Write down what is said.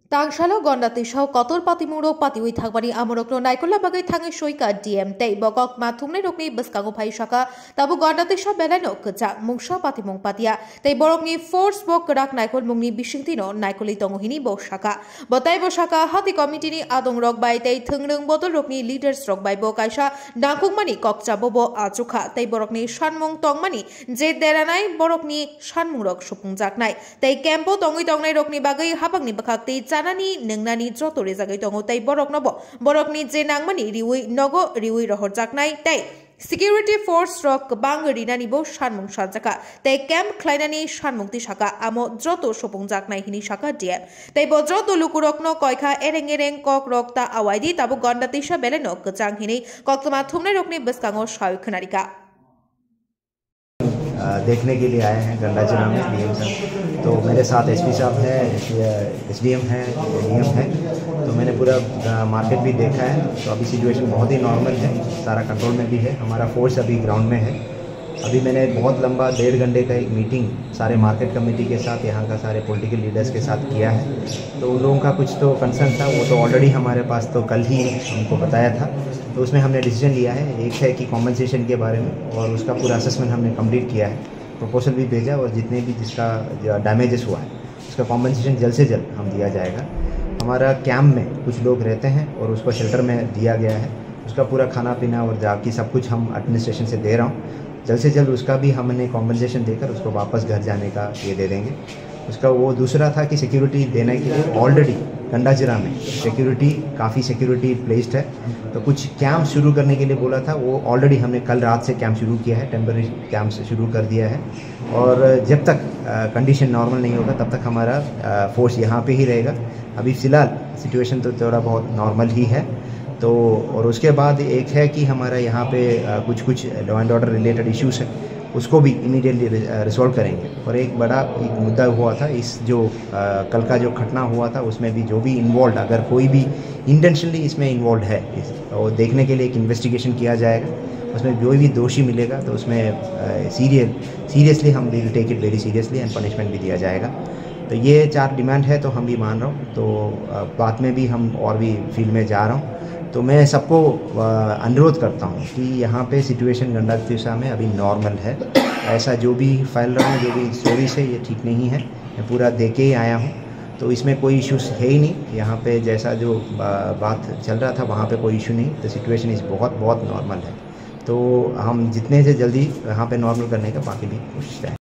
Tangshalo gondati shaw kotor patimuro patiwi thakbani amorokno naikola bagai thangi shoika DM tei bokok mathumne rokni baskango phai shaka tabu gondati shaw belano kcha mungsha patimong patia tei borokni force bok rak naikol mungni bisingtino naikoli tongohini bo shaka botai bo shaka hati committee ni adong rok bai tei thungrung botol rokni leaders rok bai bo kaisa dangkungmani kokcha bobo achukha tei borokni shanmung tongmani je deranai borokni shanmung rok supungjaknai tei campo tongui tongnai rokni bagai habangni bakhakti Janani nengnani joto rejagai tongo tei borok nobo borokni je nangmani riui nogo riui rohor jaknai tei security force rok bang rinani bo shanmung sajaka tei camp khlainani shanmungti shaka amo joto sopung jaknai hini shaka DM tei bo joto lukurokno koikha ereng kok rokta awaidi tabu gondatisha beleno kchang hini koktama thumne rokni beskango shayu khnarika देखने के लिए आए हैं गंडाजरा में DM साहब। तो मेरे साथ एसपी साहब हैं, एसडीएम हैं, डीएम हैं। तो मैंने पूरा मार्केट भी देखा है। तो अभी सिचुएशन बहुत ही नॉर्मल है, सारा कंट्रोल में भी है। हमारा फोर्स अभी ग्राउंड में है। अभी मैंने बहुत लंबा 1.5 घंटे का एक मीटिंग सारे मार्केट कमेटी के साथ, यहाँ का सारे पॉलिटिकल लीडर्स के साथ किया है। तो उन लोगों का कुछ तो कंसर्न था, वो तो ऑलरेडी हमारे पास तो कल ही हमको बताया था। तो उसमें हमने डिसीजन लिया है, एक है कि कॉम्पनसेशन के बारे में, और उसका पूरा असेसमेंट हमने कंप्लीट किया है, प्रपोजल भी भेजा, और जितने भी जिसका डैमेजेस हुआ है उसका कॉम्पनसेशन जल्द से जल्द हम दिया जाएगा। हमारा कैंप में कुछ लोग रहते हैं और उसको शेल्टर में दिया गया है, उसका पूरा खाना पीना और जाके सब कुछ हम एडमिनिस्ट्रेशन से दे रहा हूँ। जल्द से जल्द उसका भी हमने कॉम्पनसेशन देकर उसको वापस घर जाने का ये दे देंगे। उसका वो दूसरा था कि सिक्योरिटी देने के लिए ऑलरेडी गंडाजरा में काफ़ी सिक्योरिटी प्लेस्ड है। तो कुछ कैंप शुरू करने के लिए बोला था, वो ऑलरेडी हमने कल रात से कैंप शुरू किया है, टेम्पररी कैंप से शुरू कर दिया है। और जब तक कंडीशन नॉर्मल नहीं होगा तब तक हमारा फोर्स यहाँ पे ही रहेगा। अभी फ़िलहाल सिचुएशन तो थोड़ा बहुत नॉर्मल ही है। तो और उसके बाद एक है कि हमारा यहाँ पे कुछ law and order related issues है, उसको भी इमीडिएटली रिजॉल्व करेंगे। और एक बड़ा एक मुद्दा हुआ था, इस जो कल का जो घटना हुआ था उसमें भी जो भी इन्वॉल्व, अगर कोई भी इंटेंशनली इसमें इन्वॉल्व है तो देखने के लिए एक इन्वेस्टिगेशन किया जाएगा। उसमें जो भी दोषी मिलेगा तो उसमें सीरियसली हम will take it very seriously and punishment भी दिया जाएगा। तो ये 4 डिमांड है, तो हम भी मान रहा हूँ। तो बाद में भी हम और भी फील्ड में जा रहा हूँ। तो मैं सबको अनुरोध करता हूँ कि यहाँ पे सिचुएशन गंडातिशा में अभी नॉर्मल है। ऐसा जो भी फैल रहा है, जो भी स्टोरीज है, ये ठीक नहीं है। मैं पूरा दे के ही आया हूँ, तो इसमें कोई इश्यूज है ही नहीं। यहाँ पे जैसा जो बात चल रहा था वहाँ पे कोई इशू नहीं। तो सिचुएशन इस बहुत नॉर्मल है। तो हम जितने से जल्दी यहाँ पे नॉर्मल करने का बाकी भी कोशिश करें।